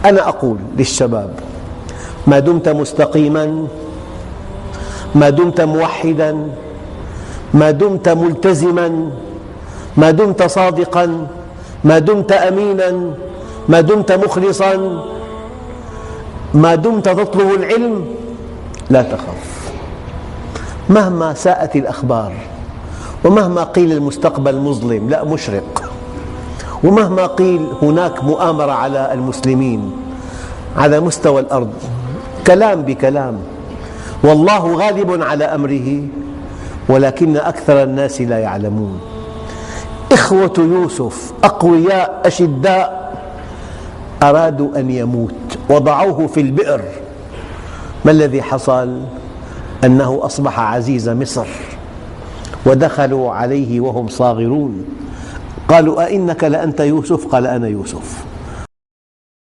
أنا أقول للشباب: ما دمت مستقيما، ما دمت موحدا، ما دمت ملتزما، ما دمت صادقا، ما دمت أمينا، ما دمت مخلصا، ما دمت تطلب العلم، لا تخف. مهما ساءت الأخبار، ومهما قيل المستقبل مظلم لا مشرق، ومهما قيل هناك مؤامرة على المسلمين على مستوى الأرض، كلام بكلام، والله غالب على أمره ولكن أكثر الناس لا يعلمون. إخوة يوسف أقوياء أشداء أرادوا أن يموت وضعوه في البئر، ما الذي حصل؟ أنه أصبح عزيز مصر، ودخلوا عليه وهم صاغرون، قالوا: أئنك لأنت يوسف؟ قال: أنا يوسف.